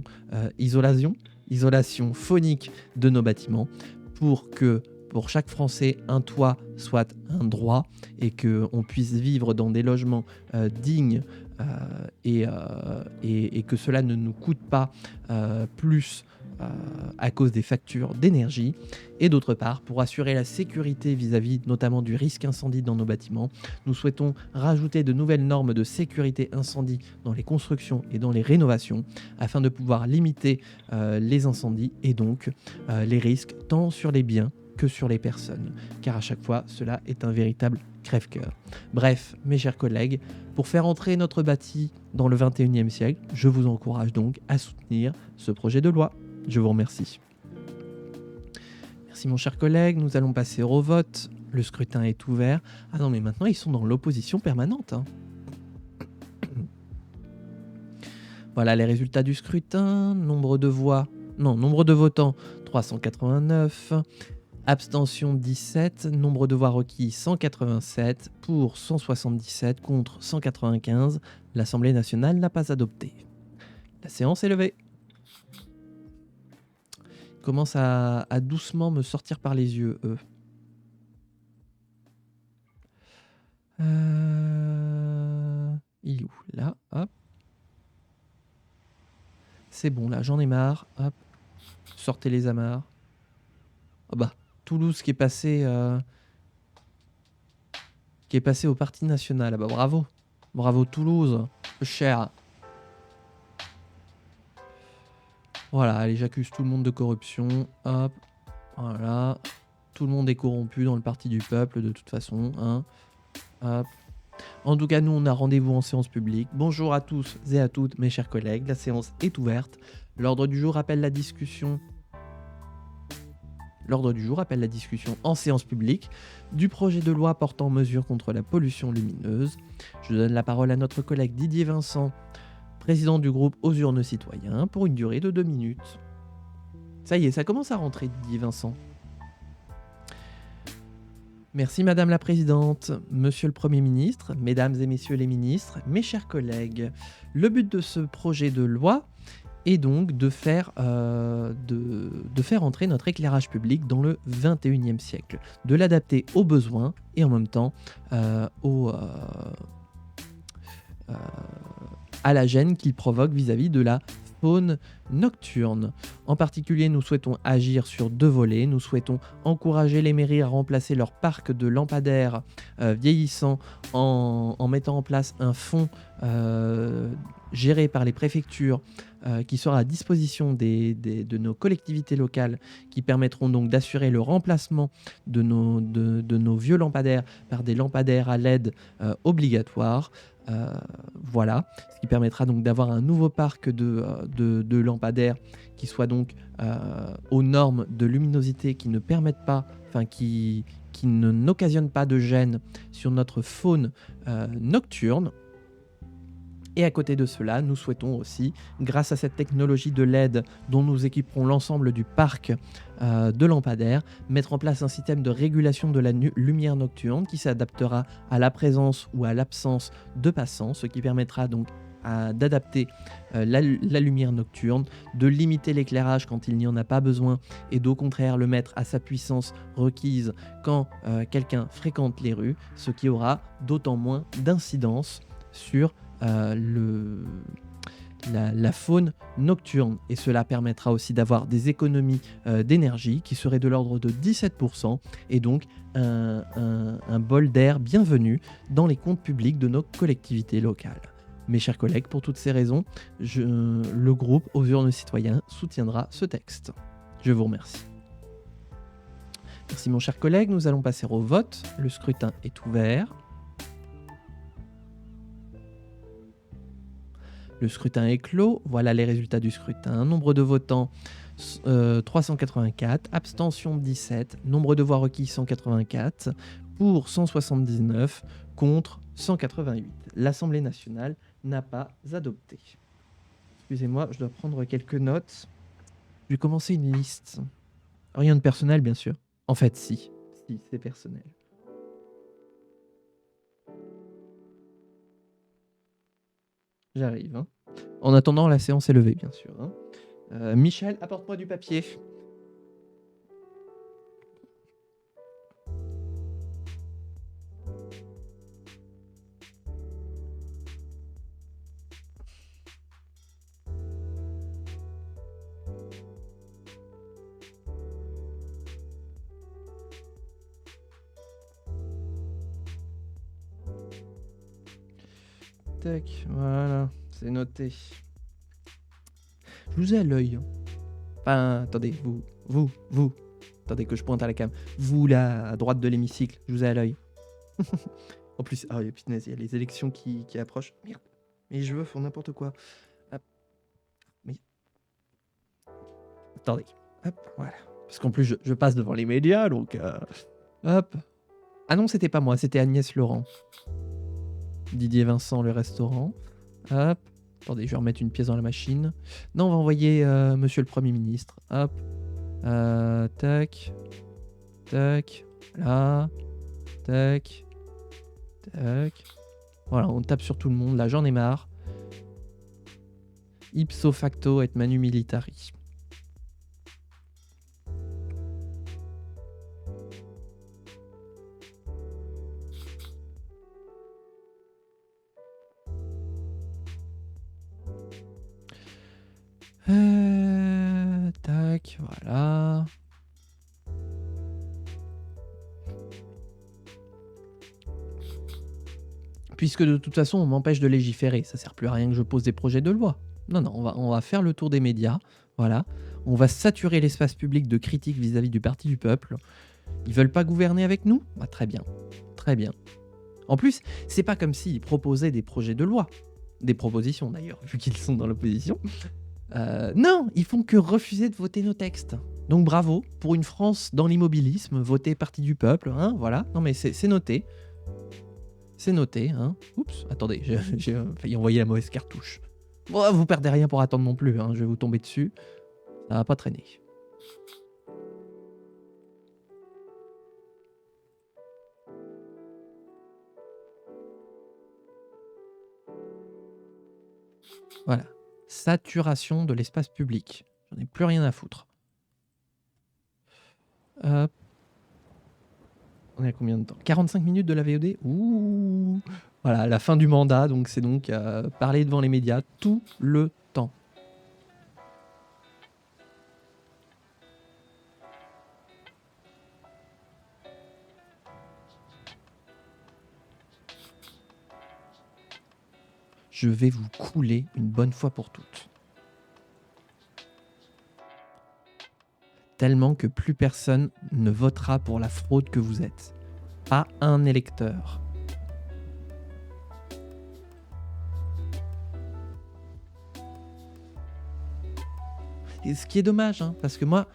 phonique de nos bâtiments pour que pour chaque Français, un toit soit un droit et qu'on puisse vivre dans des logements dignes et que cela ne nous coûte pas plus à cause des factures d'énergie. Et d'autre part, pour assurer la sécurité vis-à-vis notamment du risque incendie dans nos bâtiments, nous souhaitons rajouter de nouvelles normes de sécurité incendie dans les constructions et dans les rénovations afin de pouvoir limiter les incendies et donc les risques tant sur les biens que sur les personnes, car à chaque fois, cela est un véritable crève-cœur. Bref, mes chers collègues, pour faire entrer notre bâti dans le 21e siècle, je vous encourage donc à soutenir ce projet de loi. Je vous remercie. Merci mon cher collègue, nous allons passer au vote. Le scrutin est ouvert. Ah non, mais maintenant, ils sont dans l'opposition permanente. Voilà les résultats du scrutin. Nombre de votants, 389. Abstention 17, nombre de voix requis 187, pour 177, contre 195. L'Assemblée nationale n'a pas adopté. La séance est levée. Ils commencent à doucement me sortir par les yeux, eux. Il est où? Là, hop. C'est bon, là, j'en ai marre. Hop. Sortez les amarres. Oh bah, Toulouse qui est passé au Parti national. Ah bah bravo. Bravo Toulouse. Peu cher. Voilà, allez, j'accuse tout le monde de corruption. Hop. Voilà. Tout le monde est corrompu dans le parti du peuple, de toute façon. Hein. Hop. En tout cas, nous, on a rendez-vous en séance publique. Bonjour à tous et à toutes, mes chers collègues. La séance est ouverte. L'ordre du jour appelle la discussion en séance publique du projet de loi portant mesures contre la pollution lumineuse. Je donne la parole à notre collègue Didier Vincent, président du groupe Aux Urnes Citoyens, pour une durée de 2 minutes. Ça y est, ça commence à rentrer, Didier Vincent. Merci Madame la Présidente, Monsieur le Premier ministre, Mesdames et Messieurs les ministres, mes chers collègues. Le but de ce projet de loi est donc de faire entrer notre éclairage public dans le 21e siècle, de l'adapter aux besoins et en même temps à la gêne qu'il provoque vis-à-vis de la faune nocturne. En particulier, nous souhaitons agir sur 2 volets. Nous souhaitons encourager les mairies à remplacer leur parc de lampadaires vieillissants en mettant en place un fonds géré par les préfectures qui sera à disposition de nos collectivités locales, qui permettront donc d'assurer le remplacement de nos vieux lampadaires par des lampadaires à LED obligatoires. Voilà, ce qui permettra donc d'avoir un nouveau parc de lampadaires qui soit donc aux normes de luminosité qui ne permettent pas, qui n'occasionnent pas de gêne sur notre faune nocturne. Et à côté de cela, nous souhaitons aussi, grâce à cette technologie de LED dont nous équiperons l'ensemble du parc de lampadaires, mettre en place un système de régulation de la lumière nocturne qui s'adaptera à la présence ou à l'absence de passants, ce qui permettra donc d'adapter la lumière nocturne, de limiter l'éclairage quand il n'y en a pas besoin et d'au contraire le mettre à sa puissance requise quand quelqu'un fréquente les rues, ce qui aura d'autant moins d'incidence sur la faune nocturne, et cela permettra aussi d'avoir des économies d'énergie qui seraient de l'ordre de 17% et donc un bol d'air bienvenu dans les comptes publics de nos collectivités locales. Mes chers collègues, pour toutes ces raisons, le groupe Aux Urnes Citoyens soutiendra ce texte. Je vous remercie. Merci mon cher collègue, nous allons passer au vote. Le scrutin est ouvert. Le scrutin est clos. Voilà les résultats du scrutin. Nombre de votants 384, abstention 17, nombre de voix requis 184, pour 179, contre 188. L'Assemblée nationale n'a pas adopté. Excusez-moi, je dois prendre quelques notes. Je vais commencer une liste. Rien de personnel, bien sûr. En fait, si, c'est personnel. J'arrive. Hein. En attendant, la séance est levée, bien sûr. Hein. Michel, apporte-moi du papier. Tac, voilà, c'est noté. Je vous ai à l'œil. Enfin, attendez, vous. Attendez que je pointe à la cam. Vous, là, à droite de l'hémicycle, je vous ai à l'œil. En plus, ah, punaise, il y a les élections qui approchent. Merde, mes cheveux font n'importe quoi. Hop. Mais... Attendez, hop, voilà. Parce qu'en plus, je passe devant les médias, donc... Hop. Ah non, c'était pas moi, c'était Agnès Laurent. Didier Vincent, le restaurant. Hop. Attendez, je vais remettre une pièce dans la machine. Non, on va envoyer Monsieur le Premier ministre. Hop. Tac. Tac. Là. Tac. Tac. Voilà, on tape sur tout le monde. Là, j'en ai marre. ipso facto et manu militari. Tac, voilà. Puisque de toute façon, on m'empêche de légiférer, ça sert plus à rien que je pose des projets de loi. Non, non, on va faire le tour des médias, voilà. On va saturer l'espace public de critiques vis-à-vis du Parti du Peuple. Ils veulent pas gouverner avec nous? Bah, très bien, très bien. En plus, c'est pas comme s'ils proposaient des projets de loi. Des propositions d'ailleurs, vu qu'ils sont dans l'opposition. Non, ils font que refuser de voter nos textes. Donc bravo, pour une France dans l'immobilisme, voter Parti du Peuple, hein, voilà. Non mais c'est noté. C'est noté, hein. Oups, attendez, j'ai failli envoyer la mauvaise cartouche. Bon, vous perdez rien pour attendre non plus, hein, je vais vous tomber dessus. Ça va pas traîner. Voilà. Saturation de l'espace public. J'en ai plus rien à foutre. Hop. On est à combien de temps? 45 minutes de la VOD? Ouh. Voilà, la fin du mandat, donc c'est donc parler devant les médias tout le temps. Je vais vous couler une bonne fois pour toutes. Tellement que plus personne ne votera pour la fraude que vous êtes. Pas un électeur. Et ce qui est dommage, hein, parce que moi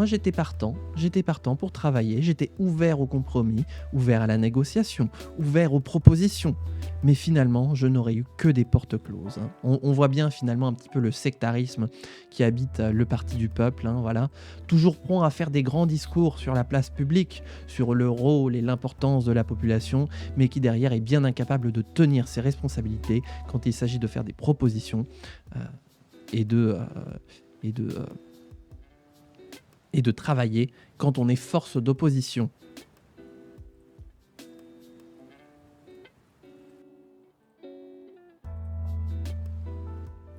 j'étais partant pour travailler, j'étais ouvert au compromis, ouvert à la négociation, ouvert aux propositions. Mais finalement, je n'aurais eu que des portes closes, hein. On voit bien finalement un petit peu le sectarisme qui habite le Parti du Peuple, hein, voilà. Toujours prompt à faire des grands discours sur la place publique, sur le rôle et l'importance de la population, mais qui derrière est bien incapable de tenir ses responsabilités quand il s'agit de faire des propositions et de travailler quand on est force d'opposition.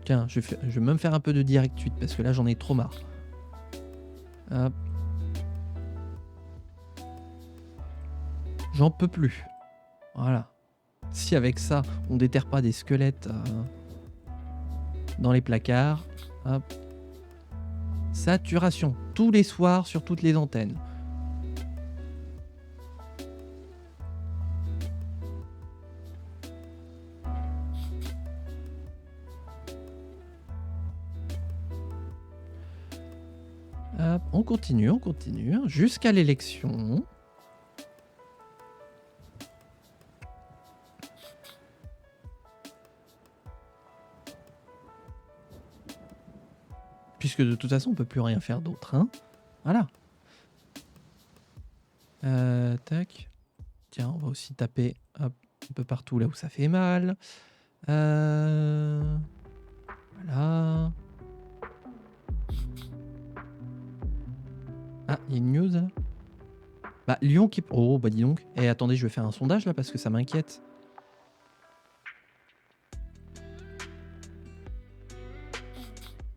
Tiens, je vais même faire un peu de direct tweet parce que là j'en ai trop marre. Hop. J'en peux plus. Voilà. Si avec ça, on déterre pas des squelettes dans les placards. Hop. Saturation. Tous les soirs sur toutes les antennes. Hop, on continue, jusqu'à l'élection. Puisque de toute façon, on peut plus rien faire d'autre, hein. Voilà. Tac. Tiens, on va aussi taper hop, un peu partout là où ça fait mal. Voilà. Ah, il y a une news là. Bah, Lyon qui... Oh, bah dis donc. Eh, attendez, je vais faire un sondage là parce que ça m'inquiète.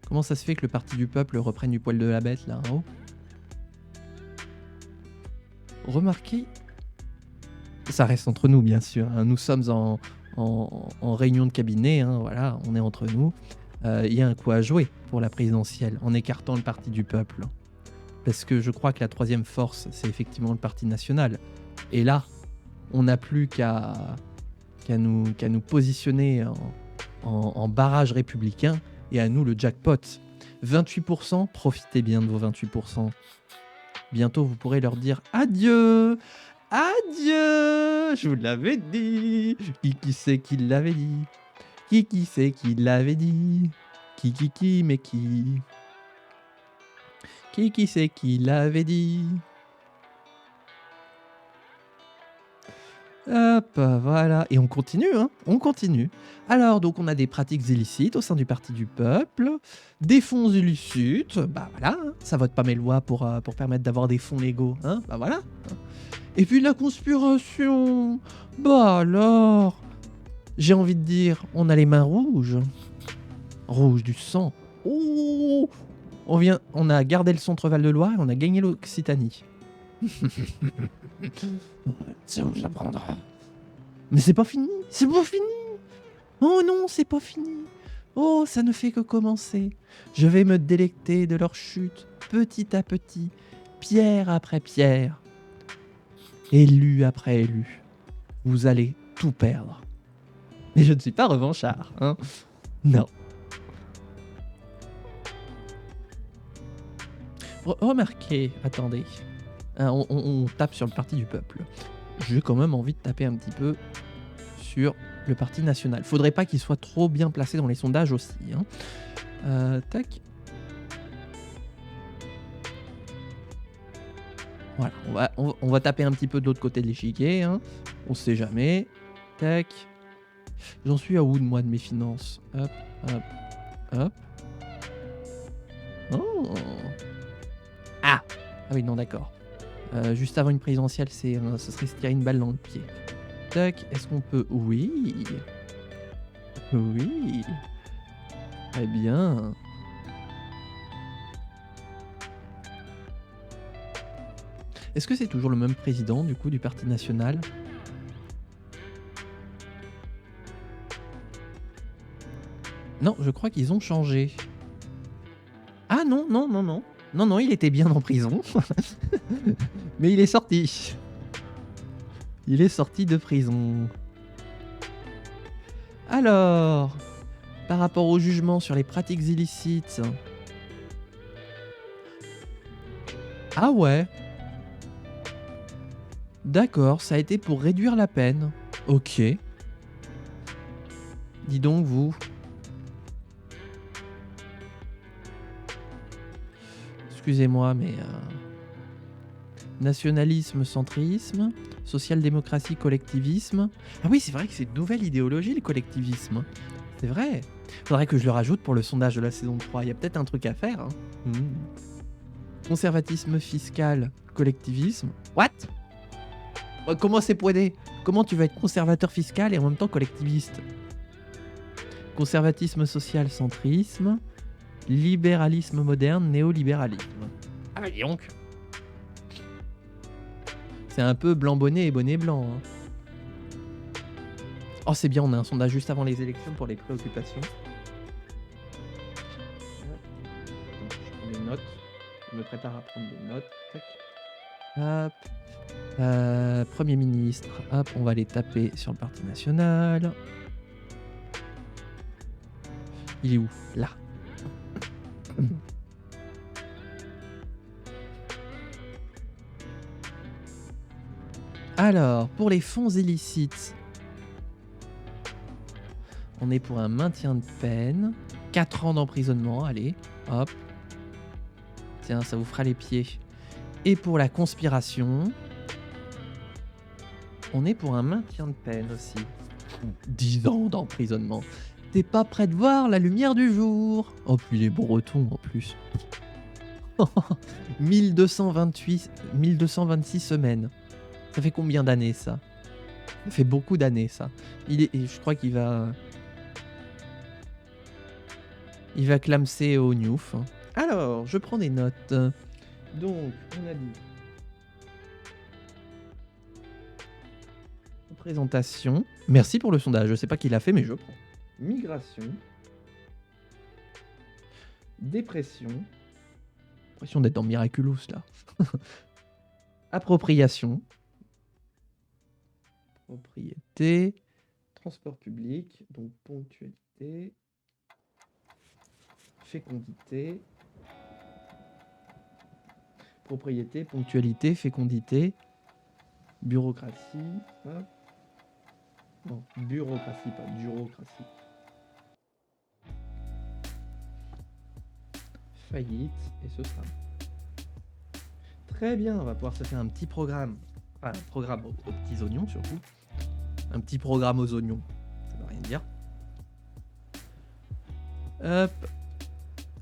Comment ça se fait que le Parti du Peuple reprenne du poil de la bête là en haut? Remarquez, ça reste entre nous bien sûr, hein. Nous sommes en réunion de cabinet, hein, voilà, on est entre nous. Il y a un coup à jouer pour la présidentielle en écartant le Parti du Peuple. Parce que je crois que la troisième force, c'est effectivement le Parti national. Et là, on n'a plus qu'à nous positionner en barrage républicain et à nous le jackpot. 28%, profitez bien de vos 28%. Bientôt, vous pourrez leur dire adieu. Adieu. Je vous l'avais dit. Qui c'est qui l'avait dit? Qui c'est qui l'avait dit? Qui, mais qui? Qui c'est qui l'avait dit? Hop, voilà. Et on continue, hein, on continue. Alors, donc, on a des pratiques illicites au sein du Parti du Peuple, des fonds illicites, bah voilà, hein, ça vote pas mes lois pour permettre d'avoir des fonds légaux, hein, bah voilà. Et puis la conspiration, bah alors, j'ai envie de dire, on a les mains rouges, rouge du sang. Oh, on a gardé le centre-val de Loire et on a gagné l'Occitanie. Ça vous apprendra. Mais c'est pas fini, c'est pas fini. Oh non, c'est pas fini. Oh, ça ne fait que commencer. Je vais me délecter de leur chute, petit à petit, pierre après pierre, élu après élu. Vous allez tout perdre. Mais je ne suis pas revanchard, hein. Non. Remarquez, attendez. Hein, on tape sur le Parti du Peuple. J'ai quand même envie de taper un petit peu sur le Parti national. Faudrait pas qu'il soit trop bien placé dans les sondages aussi, hein. Tac. Voilà, on va taper un petit peu de l'autre côté de l'échiquier, hein. On sait jamais. Tac. J'en suis à où de moi de mes finances? Hop, hop, hop. Oh. Ah. Ah oui, non, d'accord. Juste avant une présidentielle, ce serait se tirer une balle dans le pied. Tac, est-ce qu'on peut... Oui. Oui. Très bien. Est-ce que c'est toujours le même président, du coup, du Parti national? Non, je crois qu'ils ont changé. Ah non, non, non, non. Non, non, il était bien en prison. Mais il est sorti. Il est sorti de prison. Alors, par rapport au jugement sur les pratiques illicites... Ah ouais. D'accord, ça a été pour réduire la peine. Ok. Dis donc, vous. Excusez-moi, mais... Nationalisme, centrisme, social-démocratie, collectivisme. Ah oui, c'est vrai que c'est une nouvelle idéologie, le collectivisme. C'est vrai. Faudrait que je le rajoute pour le sondage de la saison 3. Il y a peut-être un truc à faire. Hein. Conservatisme fiscal, collectivisme. What? Comment c'est poidé? Comment tu vas être conservateur fiscal et en même temps collectiviste? Conservatisme social, centrisme, libéralisme moderne, néolibéralisme. Ah bah dis donc. C'est un peu blanc bonnet et bonnet blanc. Hein. Oh c'est bien, on a un sondage juste avant les élections pour les préoccupations. Je prends des notes. Je me prépare à prendre des notes. Tac. Hop. Premier ministre. Hop, on va les taper sur le Parti national. Il est où? Là. Alors, pour les fonds illicites, on est pour un maintien de peine. 4 ans d'emprisonnement, allez, hop. Tiens, ça vous fera les pieds. Et pour la conspiration, on est pour un maintien de peine aussi. 10 ans d'emprisonnement. T'es pas prêt de voir la lumière du jour. Oh, puis les bretons en plus. 1226 semaines. Ça fait combien d'années ça? Ça fait beaucoup d'années ça. Je crois qu'il va... Il va clamser au Newf. Alors, je prends des notes. Donc, on a dit... Présentation. Merci pour le sondage. Je sais pas qui l'a fait, mais je prends. Migration. Dépression. L'impression d'être dans Miraculous, là. Appropriation. Propriété. Transport public. Donc, ponctualité. Fécondité. Propriété, ponctualité, fécondité. Bureaucratie. Hop. Non, bureaucratie, pas bureaucratie. Faillite, et ce sera. Très bien, on va pouvoir se faire un petit programme. Enfin, un programme aux petits oignons surtout. Un petit programme aux oignons. Ça veut rien dire. Hop.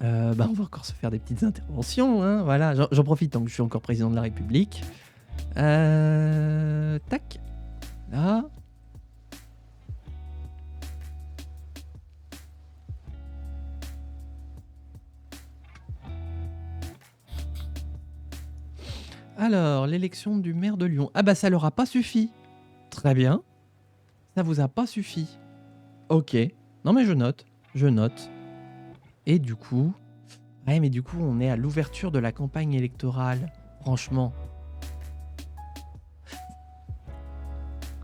On va encore se faire des petites interventions, hein, voilà. J'en profite tant que je suis encore président de la République. Tac. Là. Alors, l'élection du maire de Lyon. Ah bah ça leur a pas suffi. Très bien. Ça vous a pas suffi. Ok. Non mais je note. Je note. Et du coup... Ouais mais du coup on est à l'ouverture de la campagne électorale. Franchement.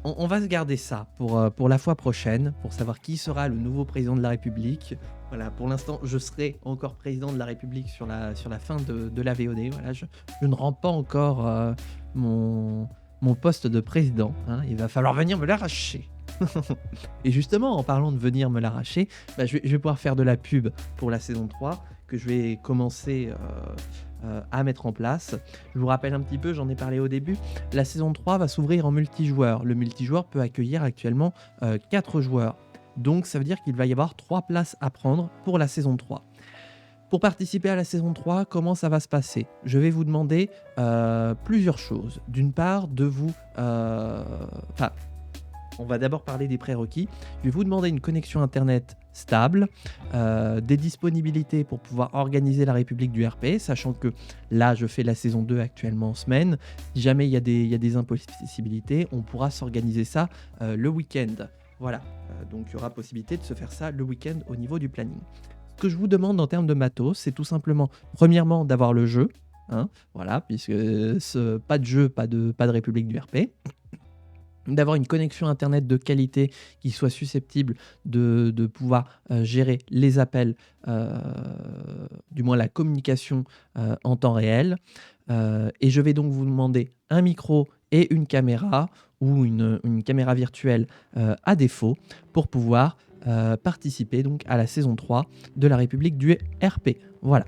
On va se garder ça pour la fois prochaine, pour savoir qui sera le nouveau président de la République. Voilà, pour l'instant, je serai encore président de la République sur la fin de la VOD. Voilà, je ne rends pas encore mon poste de président, hein. Il va falloir venir me l'arracher. Et justement, en parlant de venir me l'arracher, je vais pouvoir faire de la pub pour la saison 3 que je vais commencer à mettre en place. Je vous rappelle un petit peu, j'en ai parlé au début, la saison 3 va s'ouvrir en multijoueur. Le multijoueur peut accueillir actuellement 4 joueurs. Donc ça veut dire qu'il va y avoir 3 places à prendre pour la saison 3. Pour participer à la saison 3, comment ça va se passer? Je vais vous demander plusieurs choses. D'une part, de vous... on va d'abord parler des prérequis. Je vais vous demander une connexion internet stable, des disponibilités pour pouvoir organiser la République du RP, sachant que là, je fais la saison 2 actuellement en semaine. Si jamais il y a des impossibilités, on pourra s'organiser ça le week-end. Voilà, donc il y aura possibilité de se faire ça le week-end au niveau du planning. Ce que je vous demande en termes de matos, c'est tout simplement, premièrement, d'avoir le jeu, hein, voilà, puisque pas de jeu, pas de République du RP. D'avoir une connexion internet de qualité qui soit susceptible de pouvoir gérer les appels, du moins la communication en temps réel. Et je vais donc vous demander un micro et une caméra ou une caméra virtuelle à défaut pour pouvoir participer donc à la saison 3 de la République du RP. Voilà.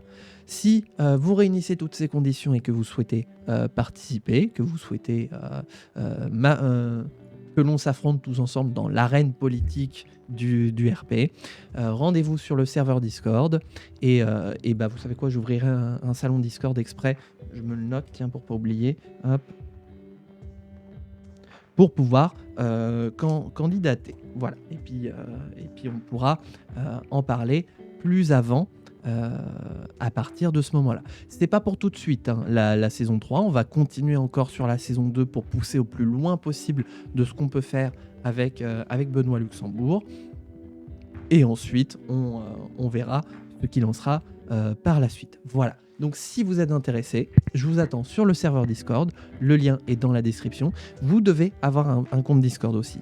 Si vous réunissez toutes ces conditions et que vous souhaitez participer, que vous souhaitez que l'on s'affronte tous ensemble dans l'arène politique du RP, rendez-vous sur le serveur Discord et vous savez quoi, j'ouvrirai un salon Discord exprès, je me le note, tiens, pour pas oublier, hop, pour pouvoir candidater. Voilà, et puis on pourra en parler plus avant. À partir de ce moment-là. C'était pas pour tout de suite, hein, la saison 3. On va continuer encore sur la saison 2 pour pousser au plus loin possible de ce qu'on peut faire avec Benoît Luxembourg. Et ensuite, on verra ce qu'il en sera par la suite. Voilà. Donc si vous êtes intéressé, je vous attends sur le serveur Discord. Le lien est dans la description. Vous devez avoir un compte Discord aussi.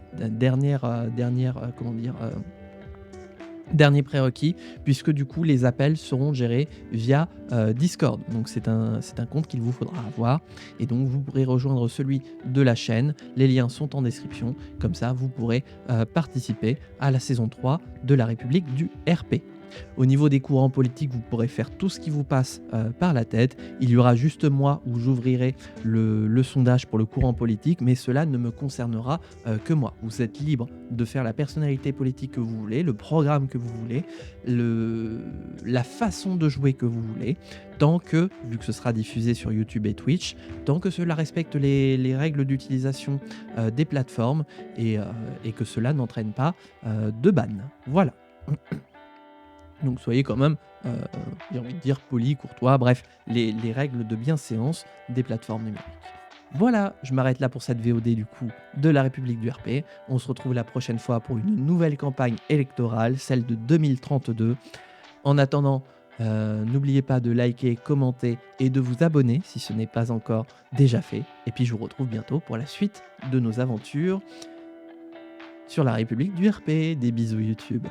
Dernier prérequis, puisque du coup les appels seront gérés via Discord. Donc c'est un compte qu'il vous faudra avoir et donc vous pourrez rejoindre celui de la chaîne. Les liens sont en description, comme ça vous pourrez participer à la saison 3 de la République du RP. Au niveau des courants politiques, vous pourrez faire tout ce qui vous passe par la tête. Il y aura juste moi où j'ouvrirai le sondage pour le courant politique, mais cela ne me concernera que moi. Vous êtes libre de faire la personnalité politique que vous voulez, le programme que vous voulez, la façon de jouer que vous voulez, tant que, vu que ce sera diffusé sur YouTube et Twitch, tant que cela respecte les règles d'utilisation des plateformes et que cela n'entraîne pas de ban. Voilà. Donc soyez quand même, j'ai envie de dire, poli, courtois, bref, les règles de bienséance des plateformes numériques. Voilà, je m'arrête là pour cette VOD du coup de la République du RP. On se retrouve la prochaine fois pour une nouvelle campagne électorale, celle de 2032. En attendant, n'oubliez pas de liker, commenter et de vous abonner si ce n'est pas encore déjà fait. Et puis je vous retrouve bientôt pour la suite de nos aventures sur la République du RP. Des bisous YouTube.